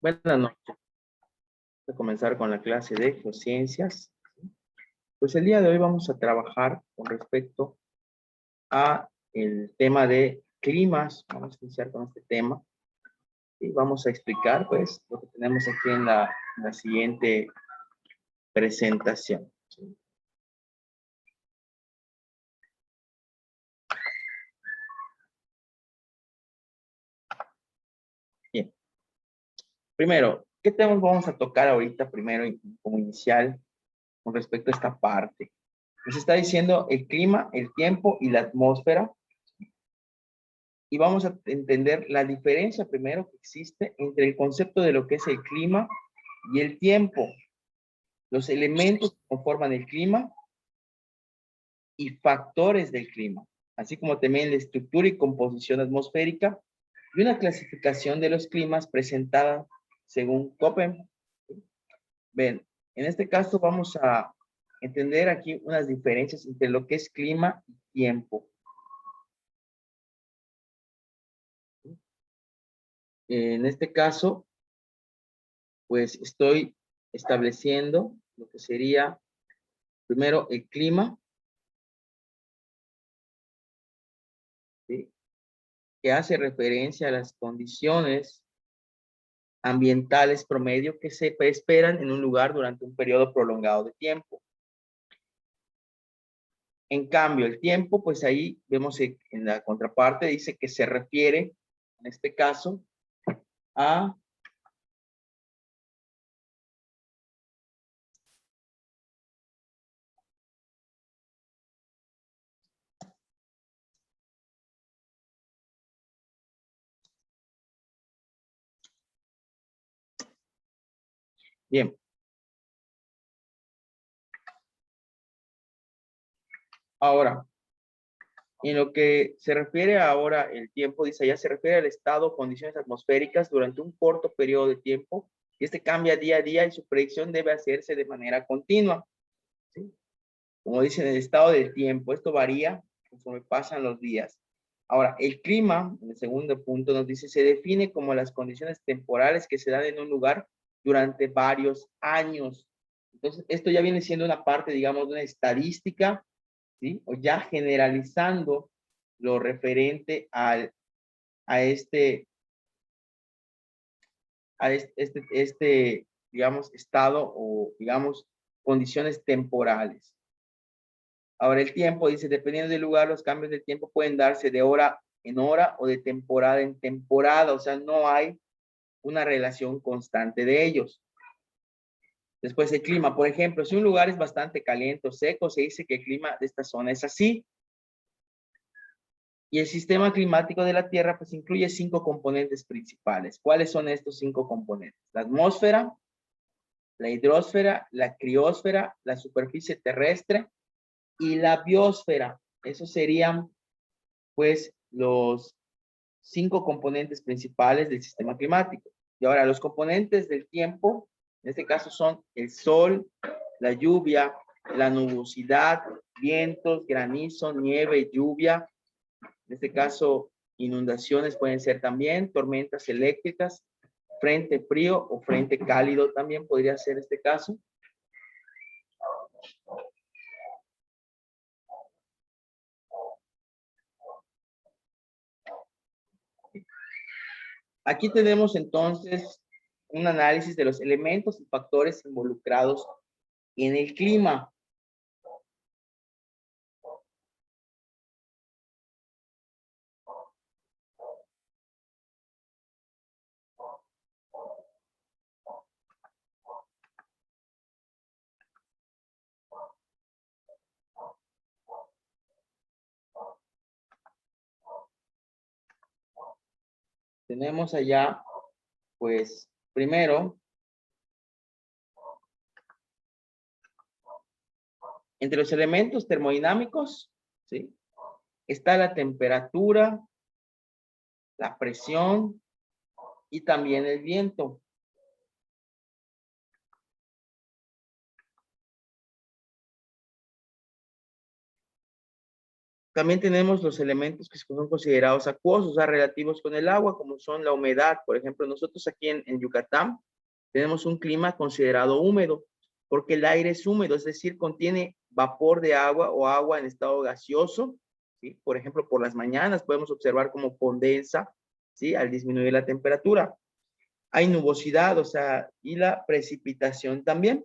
Buenas noches. Voy a comenzar con la clase de geociencias. Pues el día de hoy vamos a trabajar con respecto a el tema de climas. Vamos a iniciar con este tema y vamos a explicar pues lo que tenemos aquí en la siguiente presentación. Bien. Primero, ¿qué temas vamos a tocar ahorita primero como inicial con respecto a esta parte? Nos está diciendo el clima, el tiempo y la atmósfera. Y vamos a entender la diferencia primero que existe entre el concepto de lo que es el clima y el tiempo, los elementos que conforman el clima y factores del clima, así como también la estructura y composición atmosférica y una clasificación de los climas presentada según Köppen. Ven, en este caso vamos a entender aquí unas diferencias entre lo que es clima y tiempo. En este caso, pues estoy estableciendo lo que sería primero el clima, ¿sí?, que hace referencia a las condiciones ambientales promedio que se esperan en un lugar durante un periodo prolongado de tiempo. En cambio, el tiempo, pues ahí vemos en la contraparte, dice que se refiere, en este caso, a bien. Ahora, en lo que se refiere ahora el tiempo, dice ya se refiere al estado o condiciones atmosféricas durante un corto periodo de tiempo, y este cambia día a día y su predicción debe hacerse de manera continua, ¿sí? Como dice, en el estado del tiempo, esto varía conforme pasan los días. Ahora, el clima, en el segundo punto, nos dice, se define como las condiciones temporales que se dan en un lugar durante varios años. Entonces, esto ya viene siendo una parte, digamos, de una estadística, ¿sí? O ya generalizando lo referente a digamos, estado o, digamos, condiciones temporales. Ahora, el tiempo, dice, dependiendo del lugar, los cambios de tiempo pueden darse de hora en hora o de temporada en temporada, o sea, no hay una relación constante de ellos. Después el clima, por ejemplo, si un lugar es bastante caliente o seco, se dice que el clima de esta zona es así. Y el sistema climático de la Tierra pues incluye 5 componentes principales. ¿Cuáles son estos 5 componentes? La atmósfera, la hidrosfera, la criosfera, la superficie terrestre y la biosfera. Esos serían pues los 5 componentes principales del sistema climático. Y ahora los componentes del tiempo, en este caso son el sol, la lluvia, la nubosidad, vientos, granizo, nieve, lluvia. En este caso, inundaciones pueden ser también, tormentas eléctricas, frente frío o frente cálido también podría ser este caso. Aquí tenemos entonces un análisis de los elementos y factores involucrados en el clima. Tenemos allá, pues, primero, entre los elementos termodinámicos, ¿sí?, está la temperatura, la presión y también el viento. También tenemos los elementos que son considerados acuosos, o sea, relativos con el agua, como son la humedad. Por ejemplo, nosotros aquí en Yucatán tenemos un clima considerado húmedo, porque el aire es húmedo, es decir, contiene vapor de agua o agua en estado gaseoso, ¿sí? Por ejemplo, por las mañanas podemos observar cómo condensa, ¿sí? Al disminuir la temperatura. Hay nubosidad, o sea, y la precipitación también.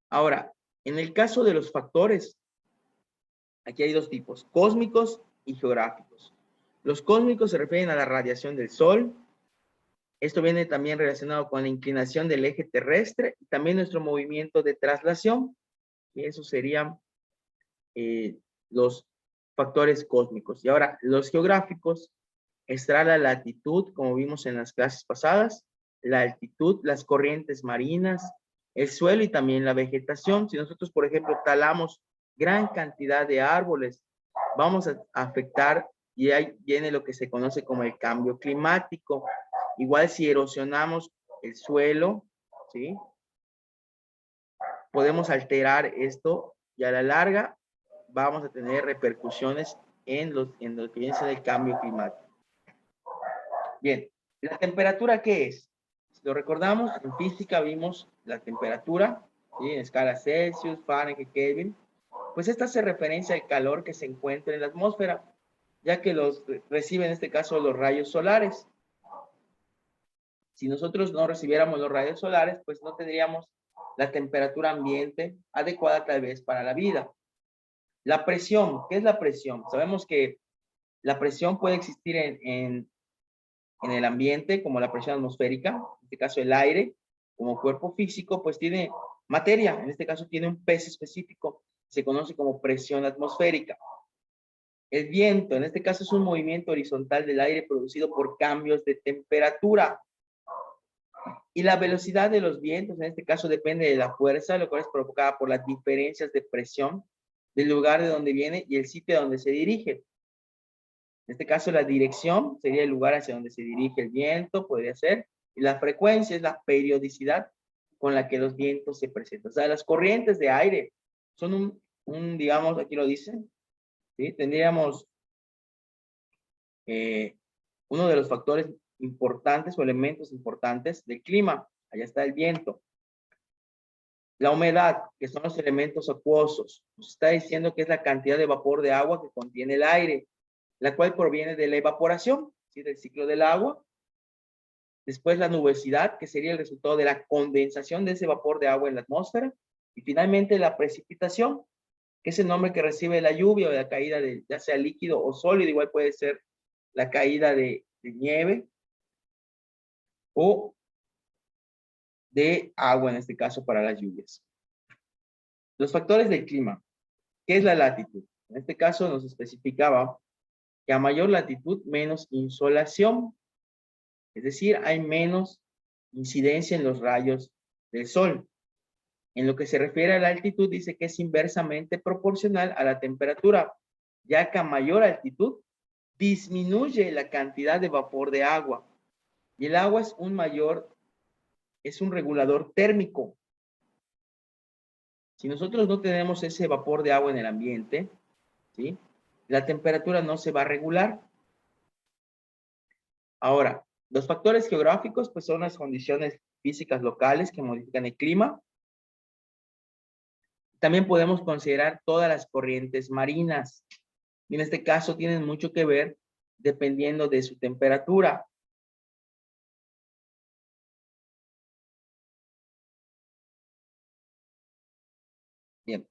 Ahora, en el caso de los factores, aquí hay dos tipos, cósmicos y geográficos. Los cósmicos se refieren a la radiación del Sol. Esto viene también relacionado con la inclinación del eje terrestre y también nuestro movimiento de traslación. Y esos serían los factores cósmicos. Y ahora, los geográficos, estará la latitud, como vimos en las clases pasadas, la altitud, las corrientes marinas, el suelo y también la vegetación. Si nosotros, por ejemplo, talamos gran cantidad de árboles, vamos a afectar, y ahí viene lo que se conoce como el cambio climático. Igual si erosionamos el suelo, ¿sí? Podemos alterar esto y a la larga vamos a tener repercusiones en lo que viene del cambio climático. Bien, ¿la temperatura qué es? Si lo recordamos, en física vimos la temperatura, ¿sí? En escala Celsius, Fahrenheit, Kelvin. Pues esta hace referencia al calor que se encuentra en la atmósfera, ya que los recibe en este caso los rayos solares. Si nosotros no recibiéramos los rayos solares, pues no tendríamos la temperatura ambiente adecuada tal vez para la vida. La presión, ¿qué es la presión? Sabemos que la presión puede existir en el ambiente, como la presión atmosférica, en este caso el aire, como cuerpo físico, pues tiene materia, en este caso tiene un peso específico, se conoce como presión atmosférica. El viento, en este caso es un movimiento horizontal del aire producido por cambios de temperatura. Y la velocidad de los vientos, en este caso, depende de la fuerza, lo cual es provocada por las diferencias de presión del lugar de donde viene y el sitio a donde se dirige. En este caso, la dirección sería el lugar hacia donde se dirige el viento, podría ser, y la frecuencia es la periodicidad con la que los vientos se presentan. O sea, las corrientes de aire son digamos, aquí lo dicen, ¿sí? Tendríamos uno de los factores importantes o elementos importantes del clima. Allá está el viento. La humedad, que son los elementos acuosos, nos está diciendo que es la cantidad de vapor de agua que contiene el aire, la cual proviene de la evaporación, ¿sí? Del ciclo del agua. Después la nubosidad, que sería el resultado de la condensación de ese vapor de agua en la atmósfera. Y finalmente la precipitación, que es el nombre que recibe la lluvia o la caída de ya sea líquido o sólido, igual puede ser la caída de nieve o de agua, en este caso para las lluvias. Los factores del clima. ¿Qué es la latitud? En este caso nos especificaba que a mayor latitud, menos insolación. Es decir, hay menos incidencia en los rayos del sol. En lo que se refiere a la altitud, dice que es inversamente proporcional a la temperatura, ya que a mayor altitud disminuye la cantidad de vapor de agua. Y el agua es un regulador térmico. Si nosotros no tenemos ese vapor de agua en el ambiente, ¿sí? La temperatura no se va a regular. Ahora, los factores geográficos, pues son las condiciones físicas locales que modifican el clima. También podemos considerar todas las corrientes marinas. Y en este caso tienen mucho que ver dependiendo de su temperatura. Bien.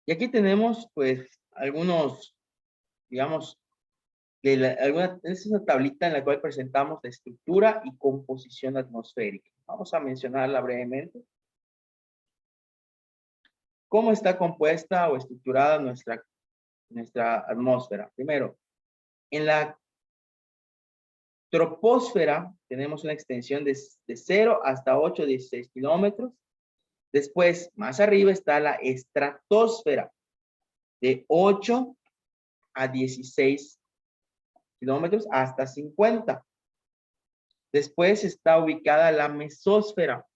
Y aquí tenemos, pues, algunos, digamos, es una tablita en la cual presentamos la estructura y composición atmosférica. Vamos a mencionarla brevemente. ¿Cómo está compuesta o estructurada nuestra atmósfera? Primero, en la troposfera tenemos una extensión de 0 hasta 8,16 kilómetros. Después, más arriba está la estratosfera, de 8 a 16 kilómetros hasta 50. Después está ubicada la mesósfera,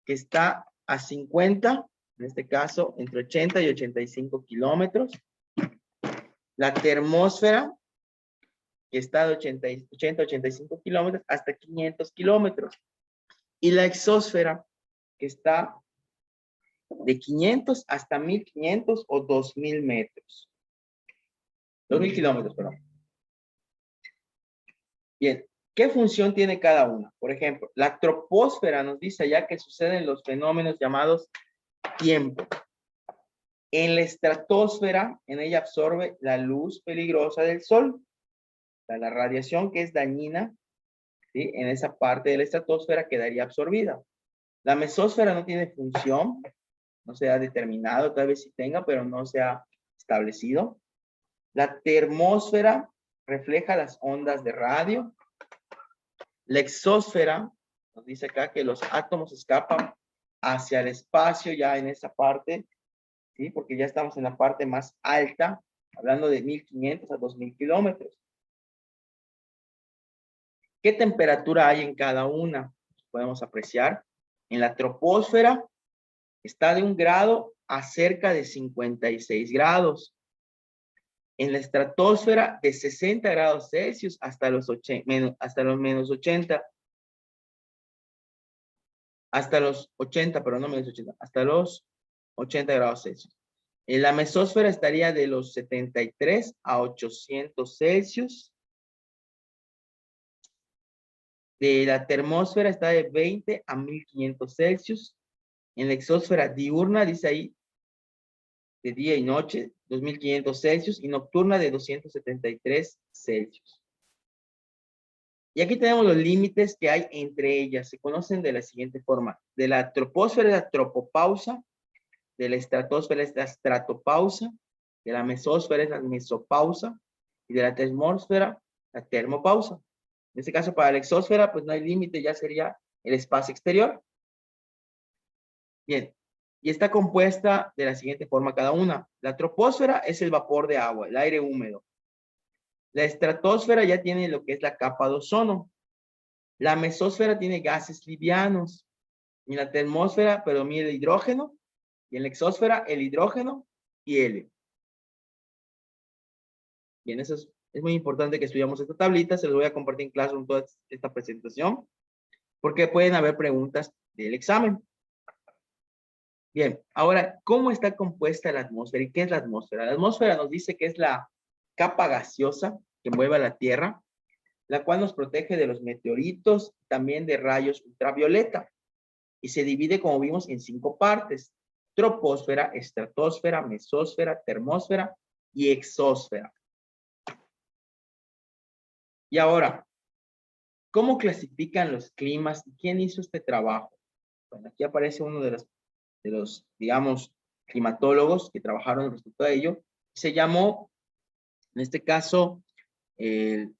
que está a 50 en este caso, entre 80 y 85 kilómetros. La termósfera, que está de 80 a 85 kilómetros hasta 500 kilómetros. Y la exósfera, que está de 500 hasta 1500 o 2000 metros. 2000 kilómetros, perdón. Bien, ¿qué función tiene cada una? Por ejemplo, la troposfera nos dice ya que suceden los fenómenos llamados tiempo. En la estratosfera, en ella absorbe la luz peligrosa del sol, la radiación que es dañina, ¿sí? En esa parte de la estratosfera quedaría absorbida. La mesósfera no tiene función, no se ha determinado, tal vez sí tenga, pero no se ha establecido. La termósfera refleja las ondas de radio. La exósfera nos dice acá que los átomos escapan hacia el espacio ya en esa parte, ¿sí? Porque ya estamos en la parte más alta, hablando de 1500 a 2000 kilómetros. ¿Qué temperatura hay en cada una? Podemos apreciar. En la troposfera está de 1 grado a cerca de 56 grados. En la estratosfera de 60 grados Celsius hasta los menos 80. Hasta los 80, pero no menos 80, hasta los 80 grados Celsius. En la mesósfera estaría de los 73 a 800 Celsius. De la termósfera está de 20 a 1500 Celsius. En la exósfera diurna, dice ahí, de día y noche, 2500 Celsius. Y nocturna de 273 Celsius. Y aquí tenemos los límites que hay entre ellas. Se conocen de la siguiente forma. De la troposfera es la tropopausa. De la estratosfera es la estratopausa. De la mesósfera es la mesopausa. Y de la termósfera, la termopausa. En este caso, para la exósfera, pues no hay límite, ya sería el espacio exterior. Bien, y está compuesta de la siguiente forma cada una. La troposfera es el vapor de agua, el aire húmedo. La estratosfera ya tiene lo que es la capa de ozono. La mesósfera tiene gases livianos. En la termósfera predomina el hidrógeno. Y en la exósfera el hidrógeno y helio. Bien, eso es muy importante que estudiamos esta tablita. Se los voy a compartir en clase con toda esta presentación. Porque pueden haber preguntas del examen. Bien, ahora, ¿cómo está compuesta la atmósfera? ¿Y qué es la atmósfera? La atmósfera nos dice que es la capa gaseosa que envuelve a la Tierra, la cual nos protege de los meteoritos, también de rayos ultravioleta. Y se divide, como vimos, en 5 partes: troposfera, estratosfera, mesósfera, termósfera y exósfera. Y ahora, ¿cómo clasifican los climas? ¿Quién hizo este trabajo? Bueno, aquí aparece uno de los, digamos, climatólogos que trabajaron respecto a ello. Se llamó, en este caso, el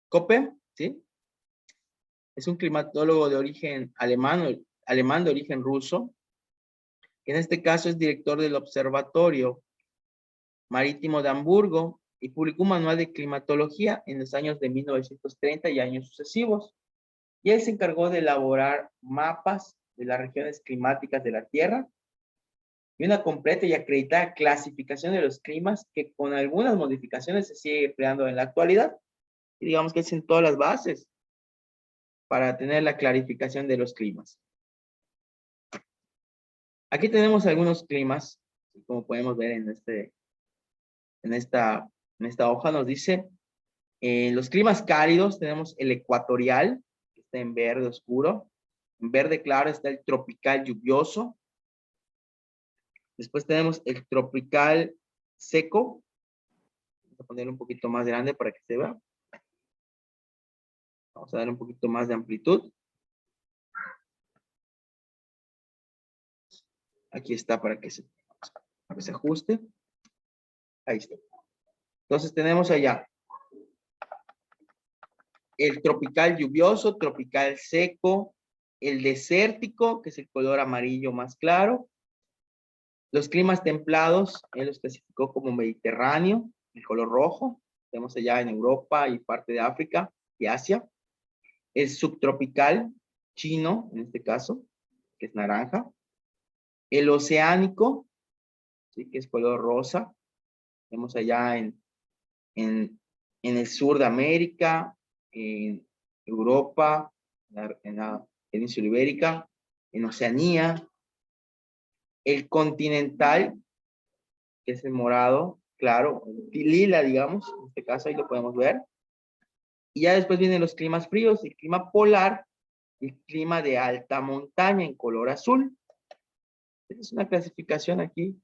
Köppen, ¿sí? Es un climatólogo de origen alemán de origen ruso, que en este caso es director del Observatorio Marítimo de Hamburgo y publicó un manual de climatología en los años de 1930 y años sucesivos. Y él se encargó de elaborar mapas de las regiones climáticas de la Tierra y una completa y acreditada clasificación de los climas que con algunas modificaciones se sigue empleando en la actualidad. Y digamos que es en todas las bases para tener la clarificación de los climas. Aquí tenemos algunos climas, como podemos ver en esta hoja nos dice, los climas cálidos tenemos el ecuatorial, que está en verde oscuro. En verde claro está el tropical lluvioso. Después tenemos el tropical seco. Vamos a ponerlo un poquito más grande para que se vea. Vamos a darle un poquito más de amplitud. Aquí está para que se ajuste. Ahí está. Entonces tenemos allá el tropical lluvioso, tropical seco, el desértico, que es el color amarillo más claro. Los climas templados, él los clasificó como mediterráneo, el color rojo. Tenemos allá en Europa y parte de África y Asia. El subtropical chino, en este caso, que es naranja. El oceánico, ¿sí? Que es color rosa. Tenemos allá en el sur de América, en Europa, en la península ibérica, en Oceanía. El continental, que es el morado, claro, lila, digamos, en este caso ahí lo podemos ver. Y ya después vienen los climas fríos, el clima polar, el clima de alta montaña en color azul. Esta es una clasificación aquí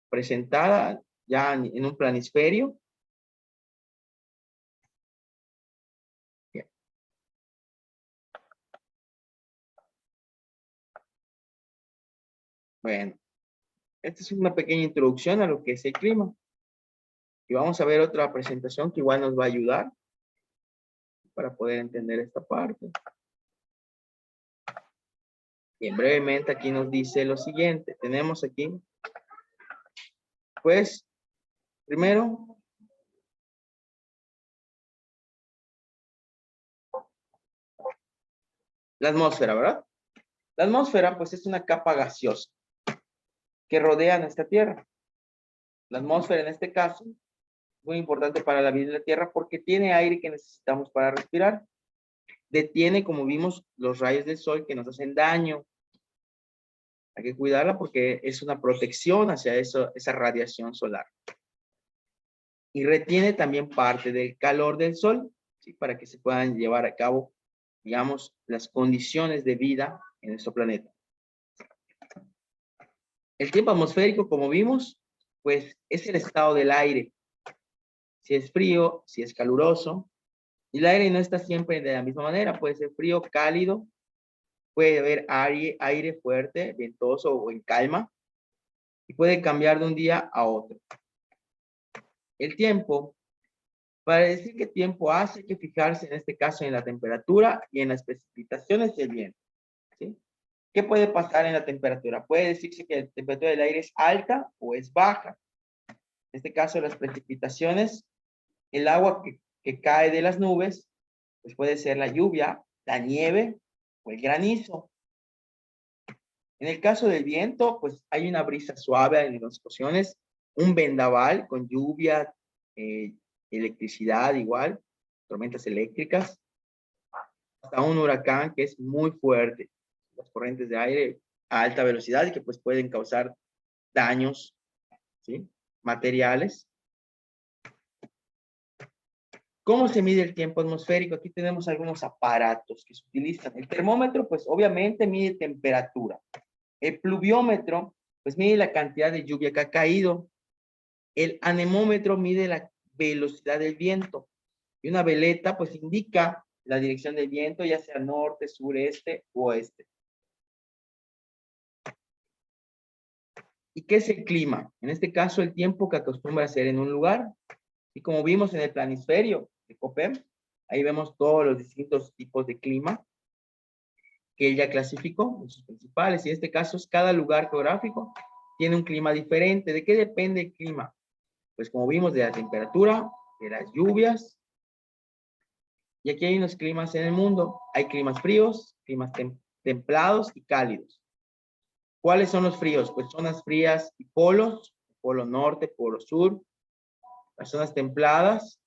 presentada ya en un planisferio. Bien. Bueno, esta es una pequeña introducción a lo que es el clima. Y vamos a ver otra presentación que igual nos va a ayudar para poder entender esta parte. Bien, brevemente aquí nos dice lo siguiente. Tenemos aquí, pues, primero, la atmósfera, ¿verdad? La atmósfera, pues, es una capa gaseosa que rodea nuestra Tierra. La atmósfera, en este caso, es muy importante para la vida en la Tierra porque tiene aire que necesitamos para respirar. Detiene, como vimos, los rayos del sol que nos hacen daño. Hay que cuidarla porque es una protección hacia eso, esa radiación solar. Y retiene también parte del calor del sol, ¿sí? Para que se puedan llevar a cabo, digamos, las condiciones de vida en nuestro planeta. El tiempo atmosférico, como vimos, pues es el estado del aire. Si es frío, si es caluroso. Y el aire no está siempre de la misma manera. Puede ser frío, cálido. Puede haber aire fuerte, ventoso o en calma. Y puede cambiar de un día a otro. El tiempo, para decir qué tiempo hace, hay que fijarse en este caso en la temperatura y en las precipitaciones del viento, ¿sí? ¿Qué puede pasar en la temperatura? Puede decirse que la temperatura del aire es alta o es baja. En este caso, las precipitaciones, el agua que cae de las nubes, pues puede ser la lluvia, la nieve o el granizo. En el caso del viento, pues hay una brisa suave en las ocasiones, un vendaval con lluvia, electricidad igual, tormentas eléctricas, hasta un huracán que es muy fuerte, las corrientes de aire a alta velocidad y que pues pueden causar daños, ¿sí? Materiales. ¿Cómo se mide el tiempo atmosférico? Aquí tenemos algunos aparatos que se utilizan. El termómetro, pues obviamente mide temperatura. El pluviómetro, pues mide la cantidad de lluvia que ha caído. El anemómetro mide la velocidad del viento. Y una veleta, pues indica la dirección del viento, ya sea norte, sureste o oeste. ¿Y qué es el clima? En este caso, el tiempo que acostumbra a ser en un lugar. Y como vimos en el planisferio de Köppen, ahí vemos todos los distintos tipos de clima que él ya clasificó, en sus principales. Y en este caso, cada lugar geográfico tiene un clima diferente. ¿De qué depende el clima? Pues como vimos, de la temperatura, de las lluvias. Y aquí hay unos climas en el mundo. Hay climas fríos, climas templados y cálidos. ¿Cuáles son los fríos? Pues zonas frías y polos, polo norte, polo sur, las zonas templadas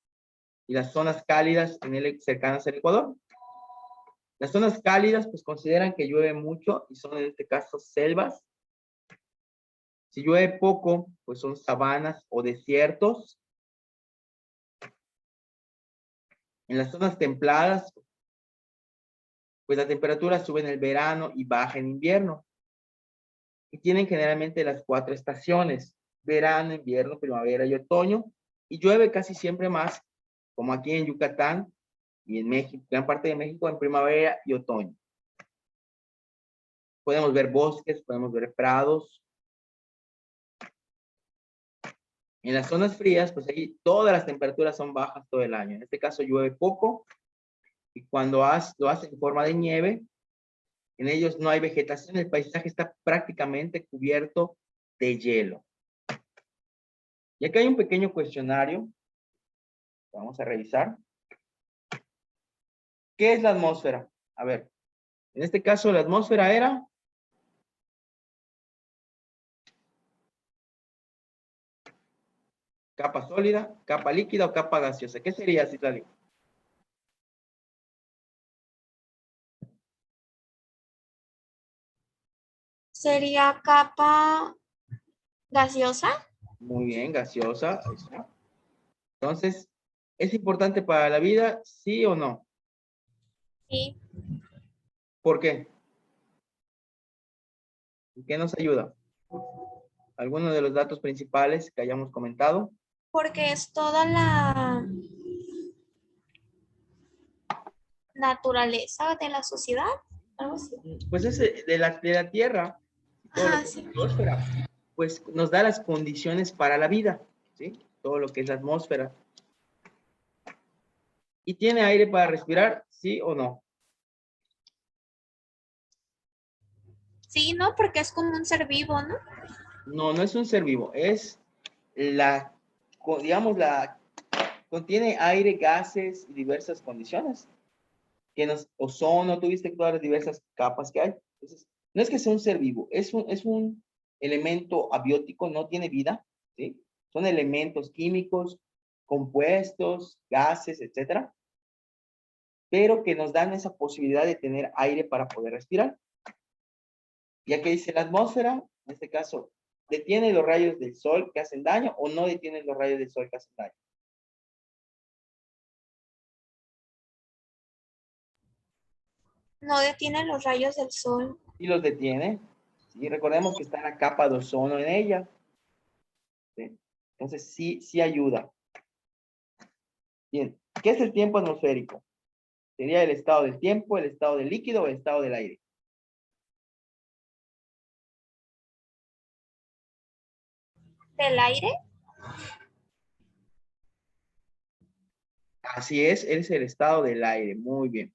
y las zonas cálidas cercanas al Ecuador. Las zonas cálidas pues consideran que llueve mucho y son en este caso selvas. Si llueve poco, pues son sabanas o desiertos. En las zonas templadas, pues la temperatura sube en el verano y baja en invierno. Y tienen generalmente las 4 estaciones: verano, invierno, primavera y otoño. Y llueve casi siempre más, como aquí en Yucatán y en México, gran parte de México, en primavera y otoño. Podemos ver bosques, podemos ver prados. En las zonas frías, pues ahí todas las temperaturas son bajas todo el año. En este caso llueve poco y cuando lo hace en forma de nieve, en ellos no hay vegetación, el paisaje está prácticamente cubierto de hielo. Y acá hay un pequeño cuestionario. Vamos a revisar. ¿Qué es la atmósfera? A ver, en este caso la atmósfera era ¿Capa sólida, capa líquida o capa gaseosa? ¿Qué sería, Citlali? Sería capa gaseosa. Muy bien, gaseosa. Ahí está. Entonces, ¿es importante para la vida, sí o no? Sí, ¿Por qué? ¿En qué nos ayuda? ¿Alguno de los datos principales que hayamos comentado? porque es toda la naturaleza de la sociedad, algo así. Pues es de la Tierra, todo lo Ajá, que es la sí. atmósfera, pues nos da las condiciones para la vida, ¿sí? Todo lo que es la atmósfera. ¿Y tiene aire para respirar, sí o no? Sí, ¿no? Porque es como un ser vivo, ¿no? No, no es un ser vivo, es digamos, contiene aire, gases y diversas condiciones. Tienes ozono, tuviste todas las diversas capas que hay. Entonces, no es que sea un ser vivo, es un elemento abiótico, no tiene vida, ¿sí? Son elementos químicos, compuestos, gases, etcétera, pero que nos dan esa posibilidad de tener aire para poder respirar. Ya que dice la atmósfera, en este caso, ¿detiene los rayos del sol que hacen daño o no detiene los rayos del sol que hacen daño? No detiene los rayos del sol. Sí los detiene. Sí, recordemos que está la capa de ozono en ella. ¿Sí? Entonces, sí ayuda. Bien, ¿qué es el tiempo atmosférico? ¿Sería el estado del tiempo, el estado del líquido o el estado del aire? ¿Del aire? Así es el estado del aire. Muy bien.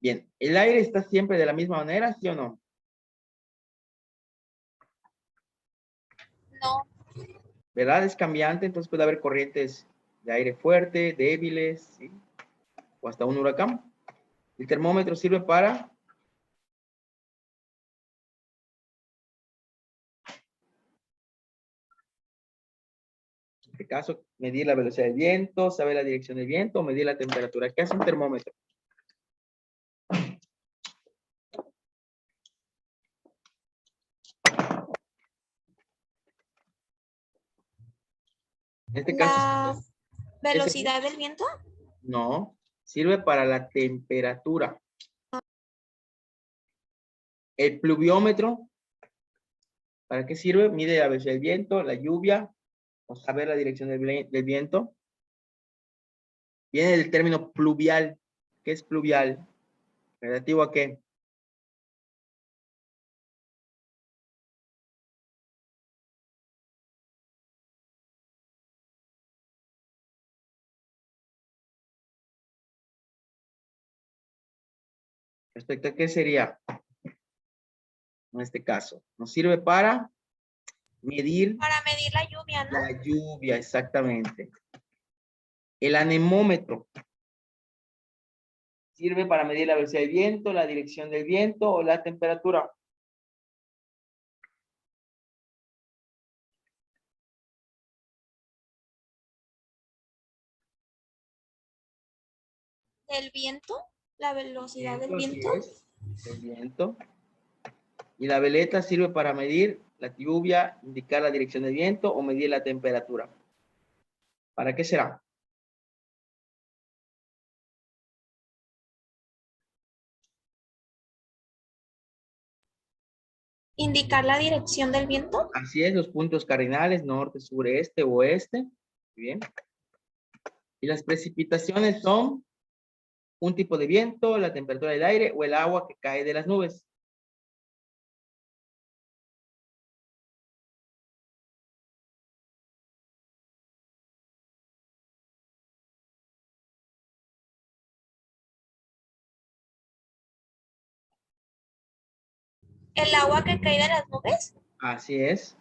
Bien, ¿el aire está siempre de la misma manera, sí o no? No. ¿Verdad? Es cambiante, entonces puede haber corrientes de aire fuerte, débiles, ¿sí? O hasta un huracán. El termómetro sirve para, en este caso, medir la velocidad del viento, saber la dirección del viento o medir la temperatura. ¿Qué hace un termómetro? En este caso, La ¿qué sería? velocidad del viento. No, sirve para la temperatura. El pluviómetro, ¿para qué sirve? Mide la velocidad del viento, la lluvia, o saber la dirección del viento. Viene del término pluvial. ¿Qué es pluvial? ¿Relativo a qué? ¿Respecto a qué sería? En este caso, nos sirve para medir Para medir la lluvia, ¿no? la lluvia, exactamente. El anemómetro sirve para medir la velocidad del viento, la dirección del viento o la temperatura. Del viento, la velocidad del Viento, así viento. es, el viento. Y la veleta sirve para medir la lluvia, indicar la dirección del viento o medir la temperatura. ¿Para qué será? Indicar la dirección del viento. Así es, los puntos cardinales, norte, sur, este, oeste. Bien. Y las precipitaciones son un tipo de viento, la temperatura del aire o el agua que cae de las nubes. El agua que cae de las nubes. Así es.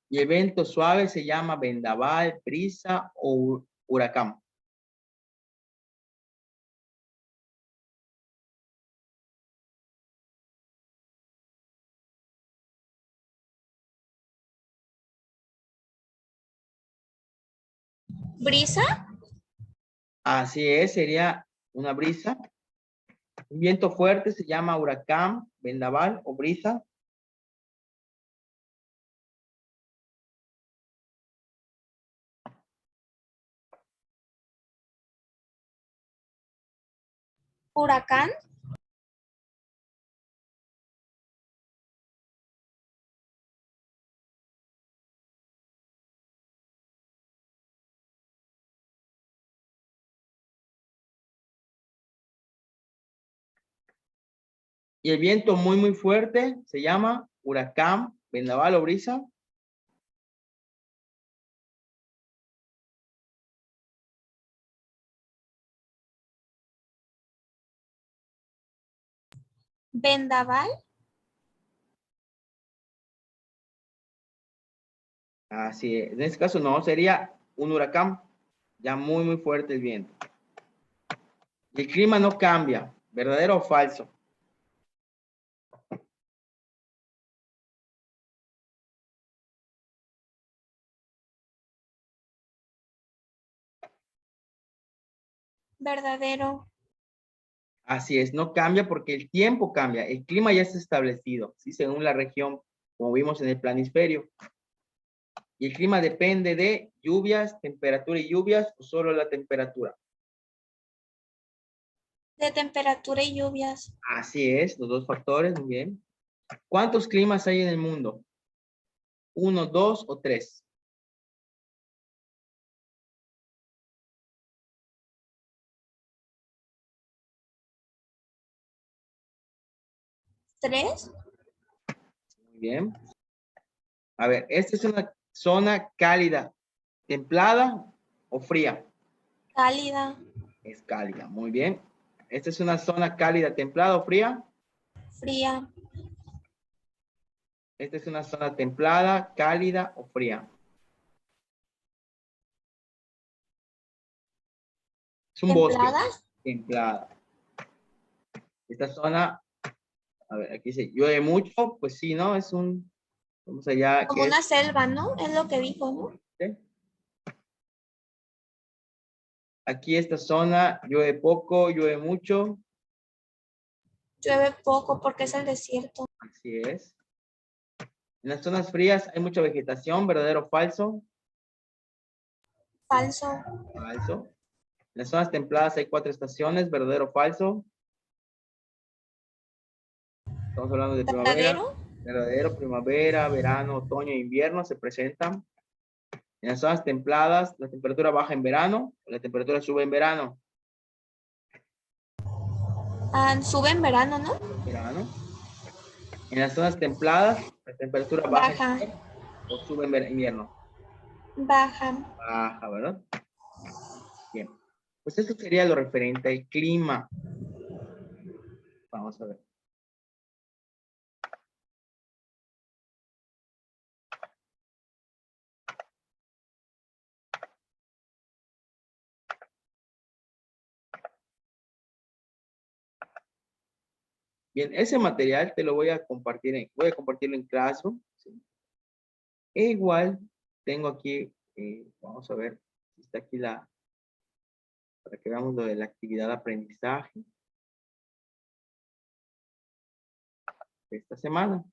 Y evento suave se llama vendaval, brisa o huracán. Brisa. Así es, sería una brisa. Un viento fuerte se llama huracán, vendaval o brisa. Huracán. Y el viento muy, muy fuerte se llama huracán, vendaval o brisa. Vendaval. Así es. En este caso no, sería un huracán. Ya muy, muy fuerte el viento. Y el clima no cambia. ¿Verdadero o falso? Verdadero. Así es, no cambia porque el tiempo cambia. El clima ya está establecido, ¿sí? Según la región, como vimos en el planisferio. Y el clima depende de lluvias, temperatura y lluvias o solo la temperatura. De temperatura y lluvias. Así es, los dos factores, muy bien. ¿Cuántos climas hay en el mundo? ¿Uno, dos o tres? Tres. Muy bien. A ver, esta es una zona cálida, templada o fría. Cálida. Es cálida, muy bien. Esta es una zona cálida, templada o fría. Fría. Esta es una zona templada, cálida o fría. Es un bosque, Templada. templada. Esta zona, a ver, aquí dice, llueve mucho, pues sí, ¿no? Es un, vamos allá, Como que es, una selva, ¿no? Es lo que dijo, ¿no? ¿sí? Aquí esta zona, llueve poco, llueve mucho, Llueve poco porque es el desierto. así es. En las zonas frías hay mucha vegetación, ¿verdadero o falso? Falso. Falso. En las zonas templadas hay 4 estaciones, ¿verdadero o falso? Estamos hablando de primavera, Verdadero. verdadero, primavera, verano, otoño e invierno se presentan. En las zonas templadas, la temperatura baja en verano, la temperatura sube en verano. Ah, sube en verano, ¿no? Verano. En las zonas templadas, la temperatura baja en Baja. invierno o sube en invierno. Baja. Baja, ¿verdad? Bien. Pues eso sería lo referente al clima. Vamos a ver. Bien, ese material te lo voy a compartir voy a compartirlo en Classroom. ¿Sí? E igual tengo aquí, vamos a ver si está aquí para que veamos lo de la actividad de aprendizaje de esta semana.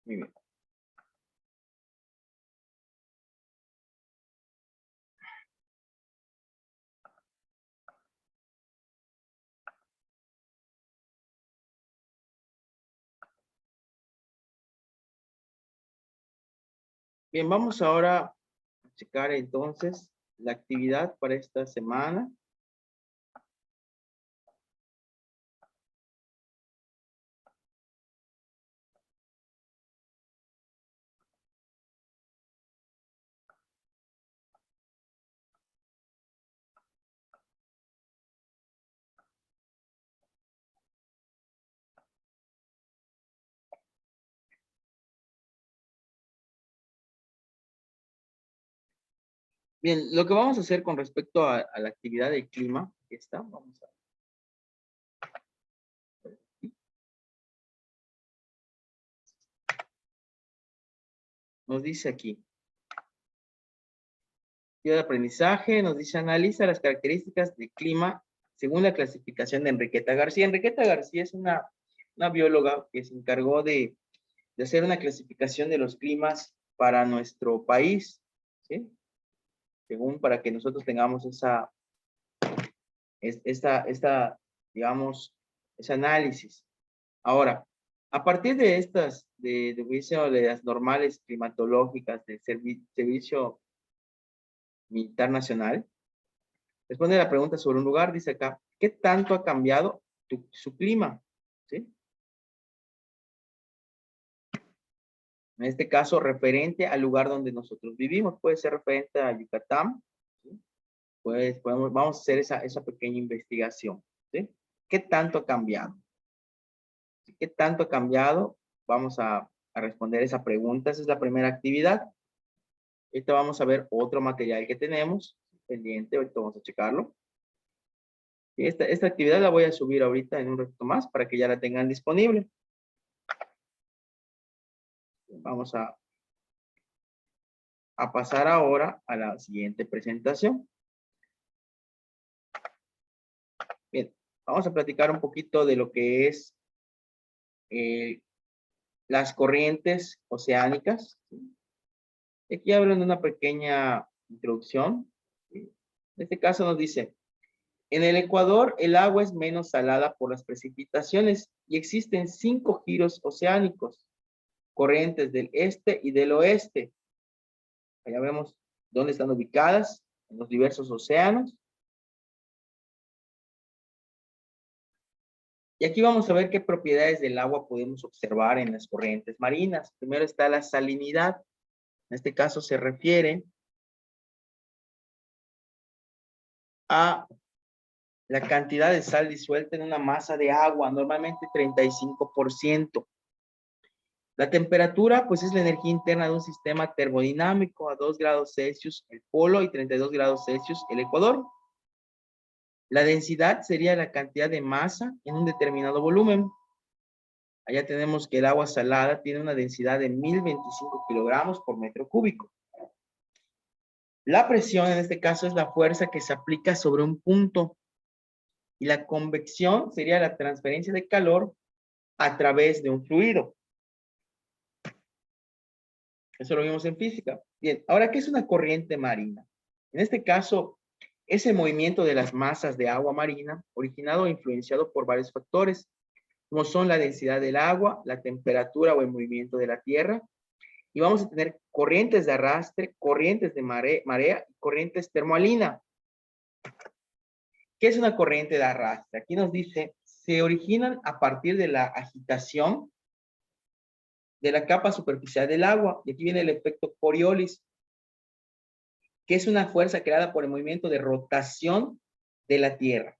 Muy bien. Bien, vamos ahora a checar entonces la actividad para esta semana. Bien, lo que vamos a hacer con respecto a la actividad del clima, esta, vamos a... Nos dice aquí, de aprendizaje, nos dice analiza las características del clima según la clasificación de Enriqueta García. Enriqueta García es una bióloga que se encargó de hacer una clasificación de los climas para nuestro país, ¿sí? Según para que nosotros tengamos digamos, ese análisis. Ahora, a partir de estas, de las normales climatológicas del Servicio Militar Nacional, responde la pregunta sobre un lugar, dice acá, ¿qué tanto ha cambiado su clima? ¿Sí? En este caso, referente al lugar donde nosotros vivimos, puede ser referente a Yucatán, ¿sí? Pues vamos a hacer esa pequeña investigación, ¿sí? ¿Qué tanto ha cambiado? ¿Sí? ¿Qué tanto ha cambiado? Vamos a responder esa pregunta. Esa es la primera actividad. Ahorita vamos a ver otro material que tenemos pendiente. Ahorita vamos a checarlo. Y esta actividad la voy a subir ahorita en un ratito más para que ya la tengan disponible. Vamos a pasar ahora a la siguiente presentación. Bien, vamos a platicar un poquito de lo que es las corrientes oceánicas. Aquí hablan de una pequeña introducción. En este caso nos dice, en el Ecuador el agua es menos salada por las precipitaciones y existen 5 giros oceánicos, corrientes del este y del oeste. Allá vemos dónde están ubicadas en los diversos océanos. Y aquí vamos a ver qué propiedades del agua podemos observar en las corrientes marinas. Primero está la salinidad. En este caso se refiere a la cantidad de sal disuelta en una masa de agua, normalmente 35%. La temperatura, pues es la energía interna de un sistema termodinámico a 2 grados Celsius el polo y 32 grados Celsius el ecuador. La densidad sería la cantidad de masa en un determinado volumen. Allá tenemos que el agua salada tiene una densidad de 1025 kilogramos por metro cúbico. La presión en este caso es la fuerza que se aplica sobre un punto. Y la convección sería la transferencia de calor a través de un fluido. Eso lo vimos en física. Bien, ahora, ¿qué es una corriente marina? En este caso, es el movimiento de las masas de agua marina originado e influenciado por varios factores, como son la densidad del agua, la temperatura o el movimiento de la tierra. Y vamos a tener corrientes de arrastre, corrientes de marea y corrientes termoalina. ¿Qué es una corriente de arrastre? Aquí nos dice, se originan a partir de la agitación de la capa superficial del agua. Y aquí viene el efecto Coriolis, que es una fuerza creada por el movimiento de rotación de la Tierra.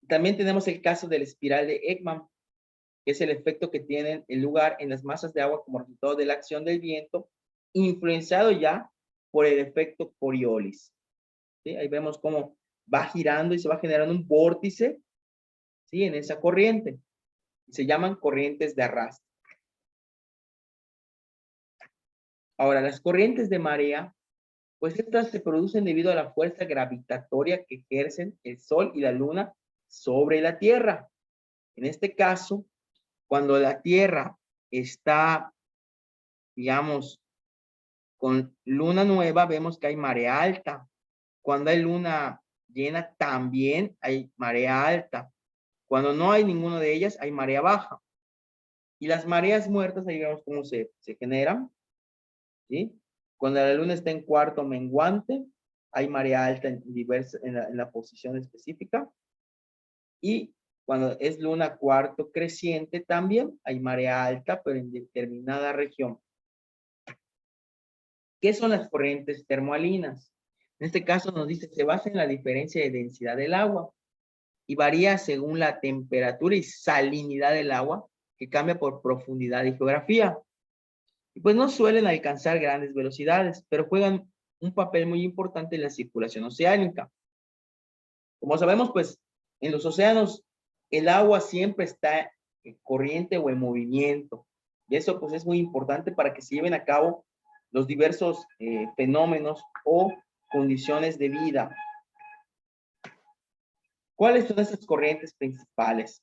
También tenemos el caso de la espiral de Ekman, que es el efecto que tiene el lugar en las masas de agua como resultado de la acción del viento, influenciado ya por el efecto Coriolis. ¿Sí? Ahí vemos cómo va girando y se va generando un vórtice, ¿sí? En esa corriente. Se llaman corrientes de arrastre. Ahora, las corrientes de marea, pues estas se producen debido a la fuerza gravitatoria que ejercen el Sol y la Luna sobre la Tierra. En este caso, cuando la Tierra está digamos, con luna nueva vemos que hay marea alta. Cuando hay luna llena también hay marea alta. Cuando no hay ninguna de ellas hay marea baja. Y las mareas muertas, ahí vemos cómo se generan, ¿sí? Cuando la luna está en cuarto menguante, hay marea alta en la posición específica. Y cuando es luna cuarto creciente también hay marea alta, pero en determinada región. ¿Qué son las corrientes termoalinas? En este caso nos dice, se basa en la diferencia de densidad del agua y varía según la temperatura y salinidad del agua, que cambia por profundidad y geografía. Y pues no suelen alcanzar grandes velocidades, pero juegan un papel muy importante en la circulación oceánica. Como sabemos, pues en los océanos el agua siempre está en corriente o en movimiento. Y eso pues es muy importante para que se lleven a cabo los diversos fenómenos o condiciones de vida. ¿Cuáles son esas corrientes principales?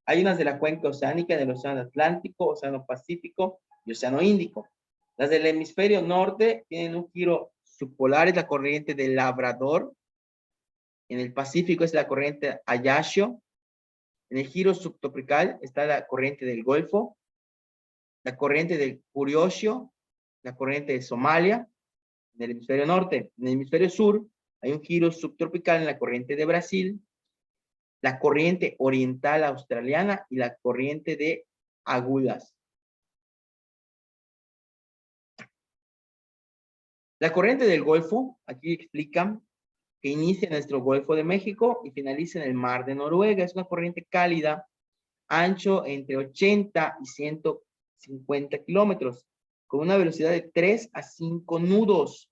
Hay unas de la cuenca oceánica del Océano Atlántico, Océano Pacífico y Océano Índico. Las del hemisferio norte tienen un giro subpolar, es la corriente del Labrador. En el Pacífico es la corriente Ajaccio. En el giro subtropical está la corriente del Golfo, la corriente del Kuroshio, la corriente de Somalia, en el hemisferio norte. En el hemisferio sur hay un giro subtropical en la corriente de Brasil, la corriente oriental australiana y la corriente de Agudas. La corriente del Golfo, aquí explican que inicia en nuestro Golfo de México y finaliza en el Mar de Noruega. Es una corriente cálida, ancho entre 80 y 150 kilómetros, con una velocidad de 3 a 5 nudos.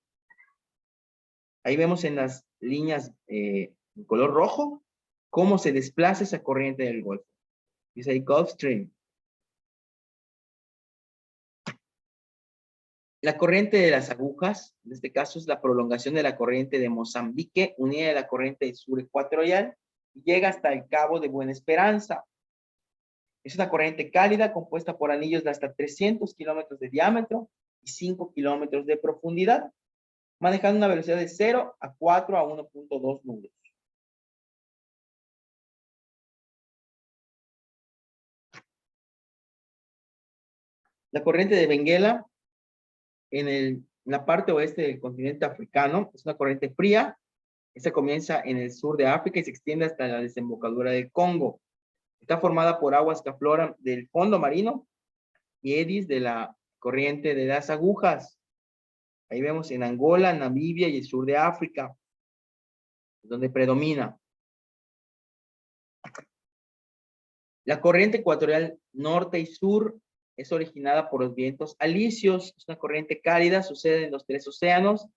Ahí vemos en las líneas en color rojo cómo se desplaza esa corriente del Golfo. Dice ahí Gulf Stream. La corriente de las agujas, en este caso es la prolongación de la corriente de Mozambique, unida a la corriente del sur ecuatorial, y llega hasta el Cabo de Buena Esperanza. Es una corriente cálida compuesta por anillos de hasta 300 kilómetros de diámetro y 5 kilómetros de profundidad, manejando una velocidad de 0 a 4 a 1.2 nudos. La corriente de Benguela en la parte oeste del continente africano es una corriente fría. Esta comienza en el sur de África y se extiende hasta la desembocadura del Congo. Está formada por aguas que afloran del fondo marino y eddies de la corriente de las agujas. Ahí vemos en Angola, Namibia y el sur de África, donde predomina. La corriente ecuatorial norte y sur es originada por los vientos alisios. Es una corriente cálida, sucede en los 3 océanos,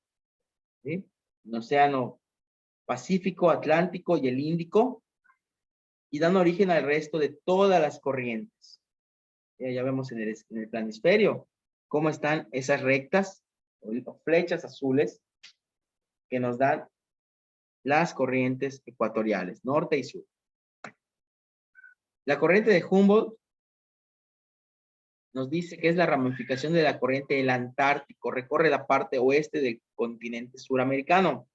¿sí? El océano Pacífico, Atlántico y el Índico, y dan origen al resto de todas las corrientes. Ya vemos en el planisferio cómo están esas rectas o flechas azules que nos dan las corrientes ecuatoriales, norte y sur. La corriente de Humboldt nos dice que es la ramificación de la corriente del Antártico, recorre la parte oeste del continente suramericano.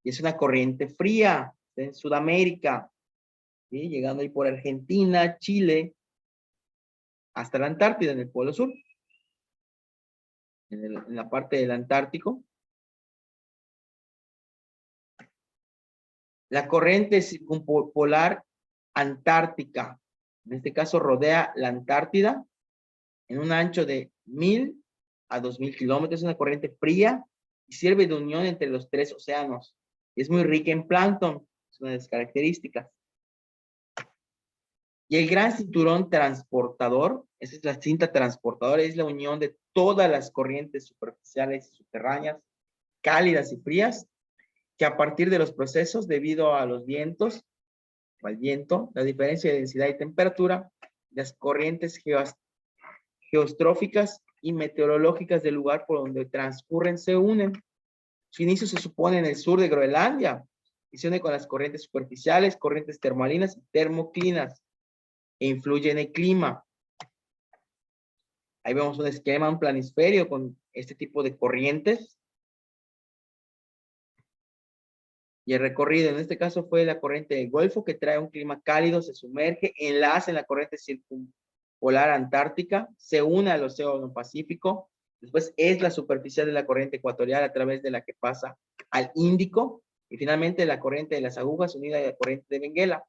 Y es una corriente fría en Sudamérica, ¿sí? Llegando ahí por Argentina, Chile, hasta la Antártida, en el Polo Sur, en la parte del Antártico. La corriente circumpolar antártica, en este caso rodea la Antártida, en un ancho de 1000 a 2000 kilómetros, es una corriente fría y sirve de unión entre los 3 océanos. Es muy rica en plancton, es una de las características. Y el gran cinturón transportador, esa es la cinta transportadora, es la unión de todas las corrientes superficiales y subterráneas, cálidas y frías, que a partir de los procesos, debido a los vientos, al viento, la diferencia de densidad y temperatura, las corrientes geostróficas y meteorológicas del lugar por donde transcurren se unen. Su inicio se supone en el sur de Groenlandia y se une con las corrientes superficiales, corrientes termalinas y termoclinas, e influye en el clima. Ahí vemos un esquema, un planisferio con este tipo de corrientes. Y el recorrido, en este caso, fue la corriente del Golfo, que trae un clima cálido, se sumerge, enlaza en la corriente circumpolar antártica, se une al Océano Pacífico, después es la superficial de la corriente ecuatorial a través de la que pasa al Índico, y finalmente la corriente de las agujas unida a la corriente de Benguela.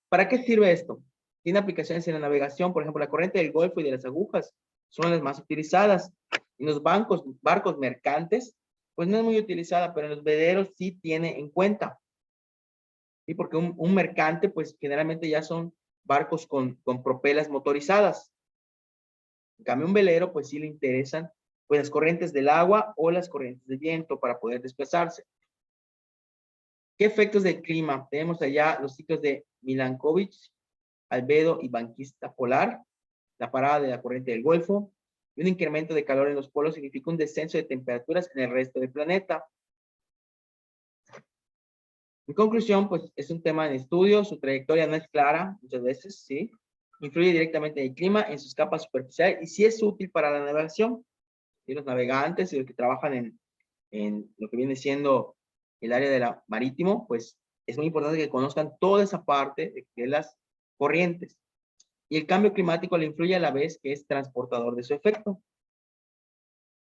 ¿Para qué sirve esto? Tiene aplicaciones en la navegación, por ejemplo, la corriente del Golfo y de las agujas son las más utilizadas. En los barcos mercantes, pues no es muy utilizada, pero en los veleros sí tiene en cuenta. ¿Sí? Porque un mercante, pues generalmente ya son barcos con propelas motorizadas. En cambio, un velero, pues sí le interesan pues las corrientes del agua o las corrientes de viento para poder desplazarse. ¿Qué efectos del clima? Tenemos allá los ciclos de Milankovitch, albedo y banquista polar, la parada de la corriente del Golfo, y un incremento de calor en los polos significa un descenso de temperaturas en el resto del planeta. En conclusión, pues es un tema en estudio, su trayectoria no es clara muchas veces, ¿sí? Influye directamente en el clima, en sus capas superficiales, y sí es útil para la navegación. ¿Sí? Los navegantes y los que trabajan en lo que viene siendo el área de la marítimo, pues es muy importante que conozcan toda esa parte de las corrientes. Y el cambio climático le influye a la vez que es transportador de su efecto.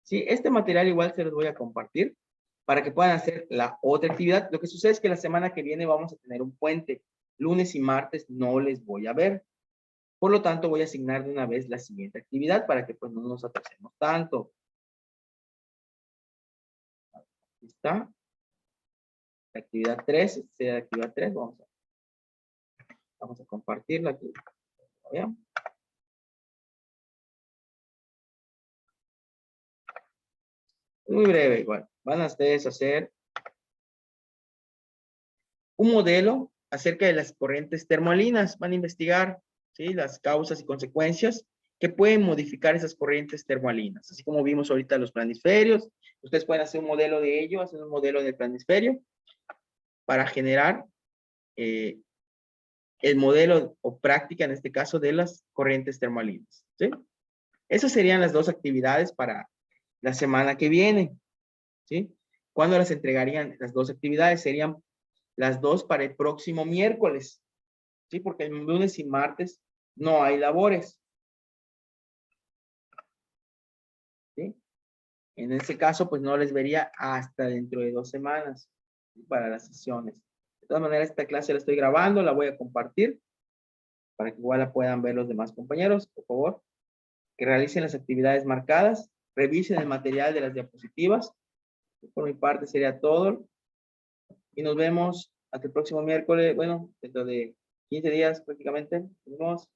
Sí, este material igual se los voy a compartir para que puedan hacer la otra actividad. Lo que sucede es que la semana que viene vamos a tener un puente. Lunes y martes no les voy a ver. Por lo tanto, voy a asignar de una vez la siguiente actividad para que pues no nos atrasemos tanto. Aquí está. La actividad 3, la actividad 3, vamos a compartirla aquí. ¿Vean? Muy breve igual. Van a ustedes hacer un modelo acerca de las corrientes termalinas. Van a investigar, ¿sí?, las causas y consecuencias que pueden modificar esas corrientes termalinas. Así como vimos ahorita los planisferios, ustedes pueden hacer un modelo de ello, hacer un modelo del planisferio para generar el modelo o práctica, en este caso, de las corrientes termalinas. ¿Sí? Esas serían las dos actividades para la semana que viene. ¿Sí? ¿Cuándo las entregarían? Las dos actividades serían las dos para el próximo miércoles. ¿Sí? Porque el lunes y martes no hay labores. ¿Sí? En ese caso, pues no les vería hasta dentro de 2 semanas, ¿sí?, para las sesiones. De todas maneras, esta clase la estoy grabando, la voy a compartir para que igual la puedan ver los demás compañeros, por favor. Que realicen las actividades marcadas, revisen el material de las diapositivas. Por mi parte sería todo. Y nos vemos hasta el próximo miércoles, bueno, dentro de 15 días prácticamente. Nos vemos.